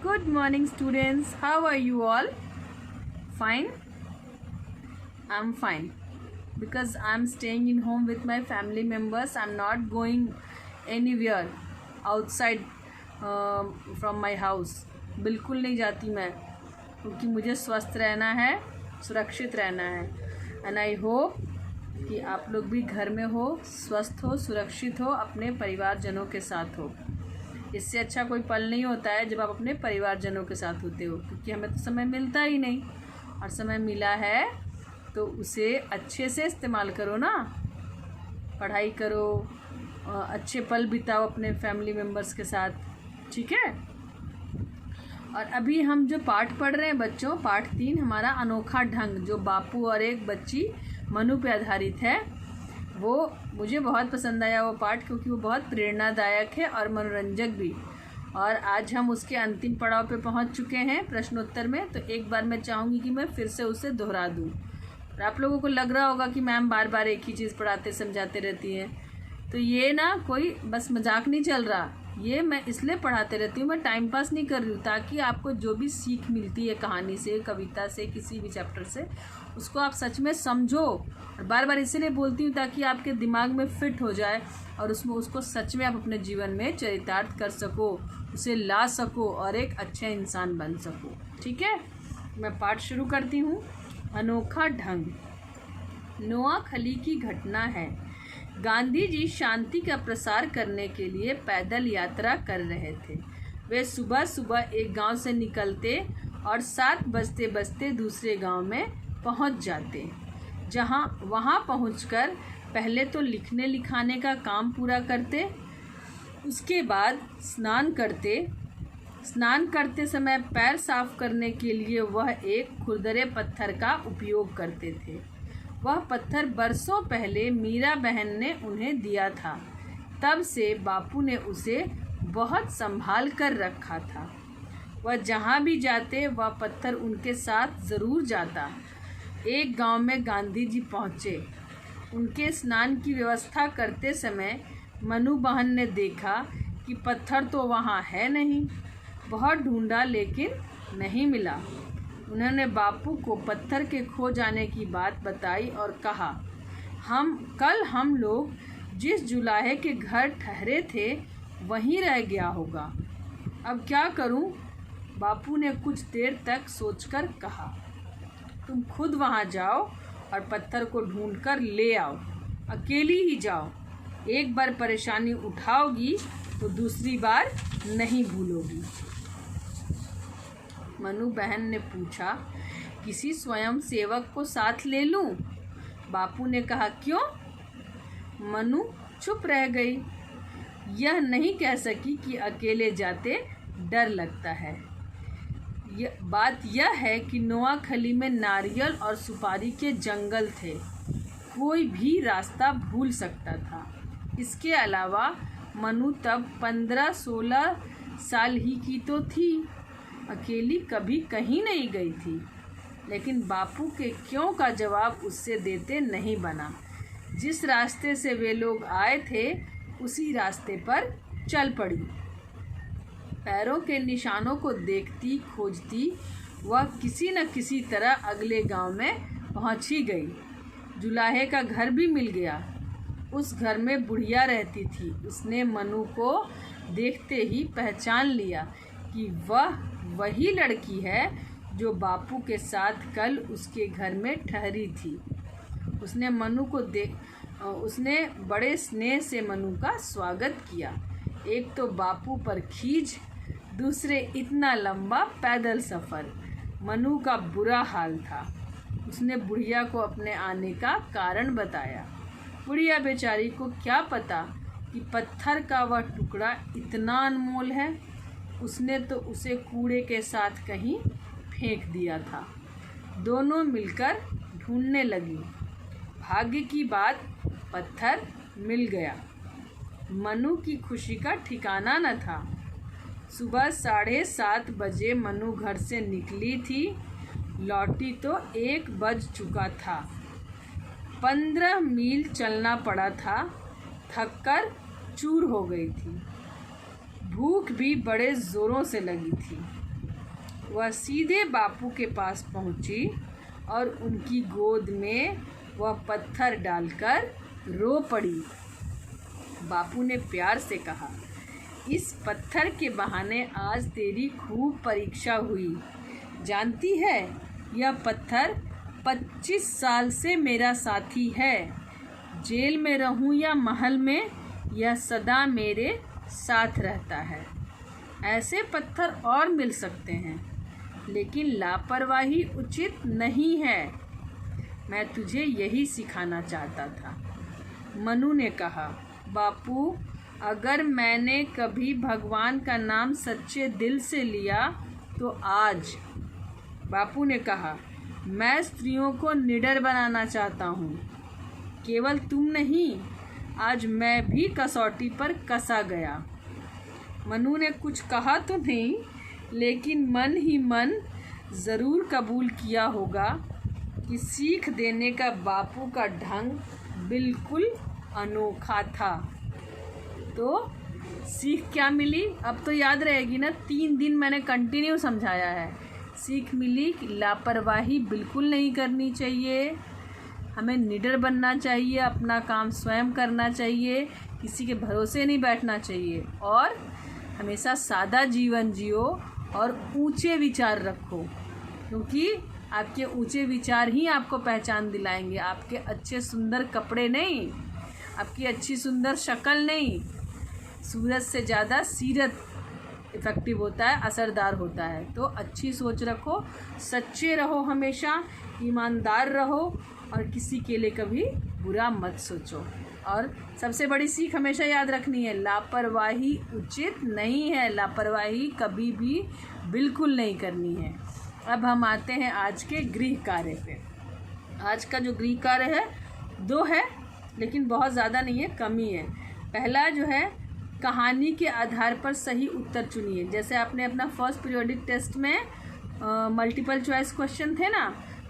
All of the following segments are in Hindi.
Good morning, students. How are you all? Fine? I'm fine because I'm staying in home with my family members. I'm not going anywhere outside from my house. बिल्कुल नहीं जाती मैं, क्योंकि मुझे स्वस्थ रहना है, सुरक्षित रहना है. एंड आई होप कि आप लोग भी घर में हो, स्वस्थ हो, सुरक्षित हो, अपने परिवारजनों के साथ हो. इससे अच्छा कोई पल नहीं होता है जब आप अपने परिवारजनों के साथ होते हो, क्योंकि हमें तो समय मिलता ही नहीं, और समय मिला है तो उसे अच्छे से इस्तेमाल करो ना. पढ़ाई करो, अच्छे पल बिताओ अपने फैमिली मेम्बर्स के साथ, ठीक है. और अभी हम जो पाठ पढ़ रहे हैं बच्चों, पाठ 3 हमारा अनोखा ढंग, जो बापू और एक बच्ची मनु पे आधारित है, वो मुझे बहुत पसंद आया वो पाठ, क्योंकि वो बहुत प्रेरणादायक है और मनोरंजक भी. और आज हम उसके अंतिम पड़ाव पे पहुंच चुके हैं प्रश्नोत्तर में. तो एक बार मैं चाहूँगी कि मैं फिर से उसे दोहरा दूँ. और आप लोगों को लग रहा होगा कि मैम बार बार एक ही चीज़ पढ़ाते समझाते रहती हैं, तो ये ना कोई बस मजाक नहीं चल रहा. ये मैं इसलिए पढ़ाते रहती हूँ, मैं टाइम पास नहीं कर रही हूँ, ताकि आपको जो भी सीख मिलती है कहानी से, कविता से, किसी भी चैप्टर से, उसको आप सच में समझो. और बार बार इसीलिए बोलती हूँ ताकि आपके दिमाग में फिट हो जाए और उसको सच में आप अपने जीवन में चरितार्थ कर सको, उसे ला सको और एक अच्छा इंसान बन सको. ठीक है, मैं पाठ शुरू करती हूँ. अनोखा ढंग. नोआखली की घटना है. गांधी जी शांति का प्रसार करने के लिए पैदल यात्रा कर रहे थे. वे सुबह सुबह एक गांव से निकलते और 7 बजते बजते दूसरे गांव में पहुंच जाते. वहां पहुंचकर पहले तो लिखने लिखाने का काम पूरा करते, उसके बाद स्नान करते समय पैर साफ करने के लिए वह एक खुरदरे पत्थर का उपयोग करते थे. वह पत्थर बरसों पहले मीरा बहन ने उन्हें दिया था. तब से बापू ने उसे बहुत संभाल कर रखा था. वह जहाँ भी जाते वह पत्थर उनके साथ ज़रूर जाता. एक गांव में गांधी जी पहुँचे. उनके स्नान की व्यवस्था करते समय मनु बहन ने देखा कि पत्थर तो वहाँ है नहीं. बहुत ढूंढा लेकिन नहीं मिला. उन्होंने बापू को पत्थर के खो जाने की बात बताई और कहा, कल हम लोग जिस जुलाहे के घर ठहरे थे वहीं रह गया होगा. अब क्या करूं? बापू ने कुछ देर तक सोचकर कहा, तुम खुद वहां जाओ और पत्थर को ढूंढकर ले आओ. अकेली ही जाओ. एक बार परेशानी उठाओगी तो दूसरी बार नहीं भूलोगी. मनु बहन ने पूछा, किसी स्वयं सेवक को साथ ले लूं? बापू ने कहा, क्यों? मनु चुप रह गई. यह नहीं कह सकी कि अकेले जाते डर लगता है. बात यह है कि नोआखली में नारियल और सुपारी के जंगल थे. कोई भी रास्ता भूल सकता था. इसके अलावा मनु तब 15-16 साल ही की तो थी. अकेली कभी कहीं नहीं गई थी. लेकिन बापू के क्यों का जवाब उससे देते नहीं बना. जिस रास्ते से वे लोग आए थे उसी रास्ते पर चल पड़ी. पैरों के निशानों को देखती खोजती वह किसी न किसी तरह अगले गांव में पहुंच ही गई. जुलाहे का घर भी मिल गया. उस घर में बुढ़िया रहती थी. उसने मनु को देखते ही पहचान लिया कि वह वही लड़की है जो बापू के साथ कल उसके घर में ठहरी थी. उसने बड़े स्नेह से मनु का स्वागत किया. एक तो बापू पर खींच, दूसरे इतना लंबा पैदल सफ़र. मनु का बुरा हाल था. उसने बुढ़िया को अपने आने का कारण बताया. बुढ़िया बेचारी को क्या पता कि पत्थर का वह टुकड़ा इतना अनमोल है. उसने तो उसे कूड़े के साथ कहीं फेंक दिया था. दोनों मिलकर ढूंढने लगी. भाग्य की बात, पत्थर मिल गया. मनु की खुशी का ठिकाना न था. सुबह 7:30 बजे मनु घर से निकली थी. लौटी तो 1 बज चुका था. 15 मील चलना पड़ा था. थककर चूर हो गई थी. भूख भी बड़े ज़ोरों से लगी थी. वह सीधे बापू के पास पहुंची और उनकी गोद में वह पत्थर डालकर रो पड़ी। बापू ने प्यार से कहा, इस पत्थर के बहाने आज तेरी खूब परीक्षा हुई। जानती है, यह पत्थर 25 साल से मेरा साथी है। जेल में रहूं या महल में, यह सदा मेरे साथ रहता है। ऐसे पत्थर और मिल सकते हैं, लेकिन लापरवाही उचित नहीं है। मैं तुझे यही सिखाना चाहता था। मनु ने कहा, बापू, अगर मैंने कभी भगवान का नाम सच्चे दिल से लिया तो आज। बापू ने कहा, मैं स्त्रियों को निडर बनाना चाहता हूँ। केवल तुम नहीं, आज मैं भी कसौटी पर कसा गया। मनु ने कुछ कहा तो नहीं, लेकिन मन ही मन ज़रूर कबूल किया होगा कि सीख देने का बापू का ढंग बिल्कुल अनोखा था। तो सीख क्या मिली? अब तो याद रहेगी ना, 3 दिन मैंने कंटिन्यू समझाया है। सीख मिली कि लापरवाही बिल्कुल नहीं करनी चाहिए, हमें निडर बनना चाहिए, अपना काम स्वयं करना चाहिए, किसी के भरोसे नहीं बैठना चाहिए और हमेशा सादा जीवन जियो और ऊंचे विचार रखो, क्योंकि आपके ऊंचे विचार ही आपको पहचान दिलाएंगे। आपके अच्छे सुंदर कपड़े नहीं, आपकी अच्छी सुंदर शक्ल नहीं, सूरत से ज़्यादा सीरत इफ़ेक्टिव होता है, असरदार होता है। तो अच्छी सोच रखो, सच्चे रहो, हमेशा ईमानदार रहो और किसी के लिए कभी बुरा मत सोचो। और सबसे बड़ी सीख हमेशा याद रखनी है, लापरवाही उचित नहीं है। लापरवाही कभी भी बिल्कुल नहीं करनी है। अब हम आते हैं आज के गृह कार्य पे। आज का जो गृह कार्य है 2 है, लेकिन बहुत ज़्यादा नहीं है, कम ही है। पहला जो है, कहानी के आधार पर सही उत्तर चुनिए। जैसे आपने अपना फर्स्ट पीरियोडिक टेस्ट में मल्टीपल चॉइस क्वेश्चन थे ना,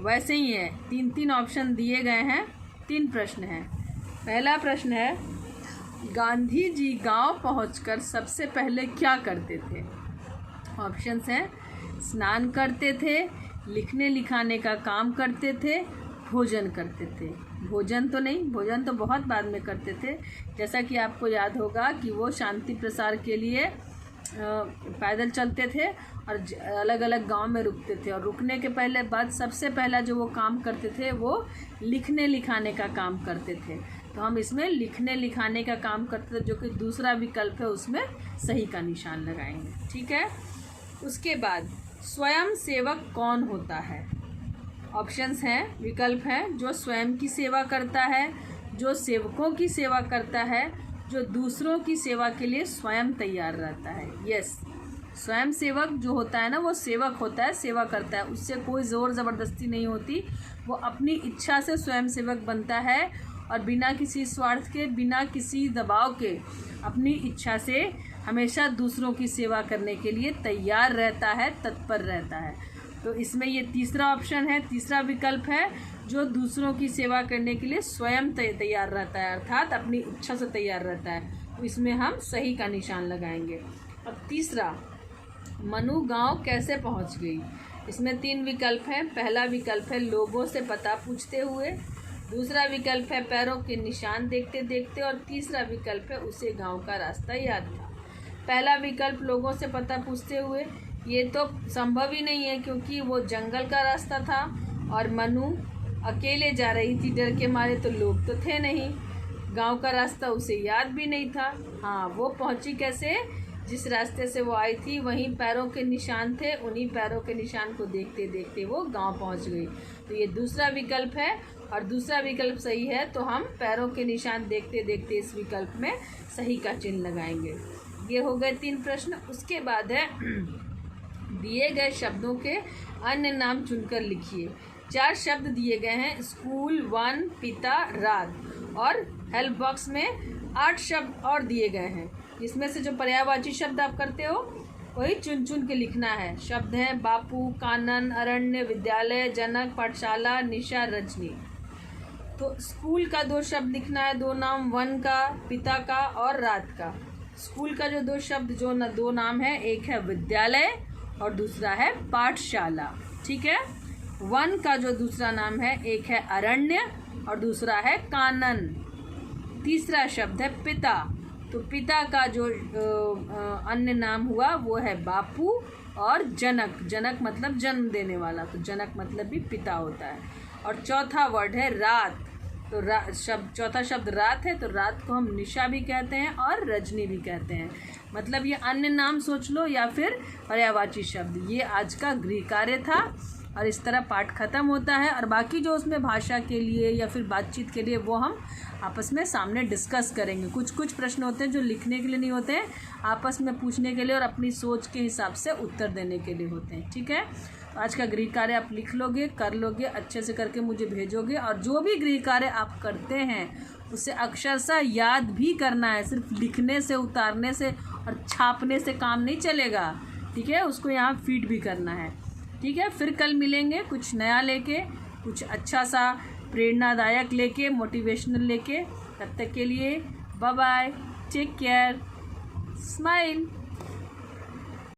वैसे ही है। 3 ऑप्शन दिए गए हैं, 3 प्रश्न हैं। पहला प्रश्न है, गांधी जी गांव पहुंचकर सबसे पहले क्या करते थे? ऑप्शंस हैं, स्नान करते थे, लिखने लिखाने का काम करते थे, भोजन करते थे। भोजन तो नहीं, भोजन तो बहुत बाद में करते थे। जैसा कि आपको याद होगा कि वो शांति प्रसार के लिए पैदल चलते थे और अलग अलग गांव में रुकते थे, और रुकने के पहले बाद सबसे पहला जो वो काम करते थे वो लिखने लिखाने का काम करते थे। तो हम इसमें लिखने लिखाने का काम करते थे, जो कि दूसरा विकल्प है, उसमें सही का निशान लगाएंगे। ठीक है। उसके बाद स्वयं सेवक कौन होता है? ऑप्शंस हैं, विकल्प हैं, जो स्वयं की सेवा करता है, जो सेवकों की सेवा करता है, जो दूसरों की सेवा के लिए स्वयं तैयार रहता है। यस, स्वयं सेवक जो होता है ना, वो सेवक होता है, सेवा करता है, उससे कोई ज़ोर ज़बरदस्ती नहीं होती। वो अपनी इच्छा से स्वयं सेवक बनता है और बिना किसी स्वार्थ के, बिना किसी दबाव के, अपनी इच्छा से हमेशा दूसरों की सेवा करने के लिए तैयार रहता है, तत्पर रहता है। तो इसमें ये तीसरा ऑप्शन है, तीसरा विकल्प है, जो दूसरों की सेवा करने के लिए स्वयं तैयार रहता है, अर्थात अपनी इच्छा से तैयार रहता है। तो इसमें हम सही का निशान लगाएंगे। अब तीसरा, मनु गांव कैसे पहुंच गई? इसमें 3 विकल्प हैं। पहला विकल्प है लोगों से पता पूछते हुए, दूसरा विकल्प है पैरों के निशान देखते देखते, और तीसरा विकल्प है उसे गांव का रास्ता याद था। पहला विकल्प लोगों से पता पूछते हुए, ये तो संभव ही नहीं है, क्योंकि वो जंगल का रास्ता था और मनु अकेले जा रही थी डर के मारे, तो लोग तो थे नहीं, गांव का रास्ता उसे याद भी नहीं था। हाँ, वो पहुंची कैसे? जिस रास्ते से वो आई थी वहीं पैरों के निशान थे, उन्हीं पैरों के निशान को देखते देखते वो गांव पहुंच गई। तो ये दूसरा विकल्प है और दूसरा विकल्प सही है, तो हम पैरों के निशान देखते देखते इस विकल्प में सही का चिन्ह लगाएंगे। ये हो गए 3 प्रश्न। उसके बाद है दिए गए शब्दों के अन्य नाम चुनकर लिखिए। 4 शब्द दिए गए हैं, स्कूल, वन, पिता, रात, और हेल्प बॉक्स में 8 शब्द और दिए गए हैं। इसमें से जो पर्यायवाची शब्द आप करते हो वही चुन चुन के लिखना है। शब्द हैं बापू, कानन, अरण्य, विद्यालय, जनक, पाठशाला, निशा, रजनी। तो स्कूल का 2 शब्द लिखना है, 2 नाम, वन का, पिता का और रात का। स्कूल का जो 2 शब्द, जो 2 नाम है, एक है विद्यालय और दूसरा है पाठशाला। ठीक है, वन का जो दूसरा नाम है, एक है अरण्य और दूसरा है कानन। तीसरा शब्द है पिता, तो पिता का जो अन्य नाम हुआ वो है बापू और जनक। जनक मतलब जन्म देने वाला, तो जनक मतलब भी पिता होता है। और चौथा वर्ड है रात, तो चौथा शब्द रात है, तो रात को हम निशा भी कहते हैं और रजनी भी कहते हैं। मतलब ये अन्य नाम सोच लो या फिर पर्यायवाची शब्द। ये आज का गृह कार्य था और इस तरह पाठ खत्म होता है। और बाकी जो उसमें भाषा के लिए या फिर बातचीत के लिए वो हम आपस में सामने डिस्कस करेंगे। कुछ कुछ प्रश्न होते हैं जो लिखने के लिए नहीं होते हैं, आपस में पूछने के लिए और अपनी सोच के हिसाब से उत्तर देने के लिए होते हैं। ठीक है, तो आज का गृह कार्य आप लिख लोगे, कर लोगे, अच्छे से करके मुझे भेजोगे। और जो भी गृह कार्य आप करते हैं उसे अक्षरशः याद भी करना है, सिर्फ लिखने से, उतारने से और छापने से काम नहीं चलेगा। ठीक है, उसको यहाँ फीड भी करना है। ठीक है, फिर कल मिलेंगे कुछ नया लेके, कुछ अच्छा सा प्रेरणादायक लेके, मोटिवेशनल लेके। तब तक के लिए bye bye, take care, smile.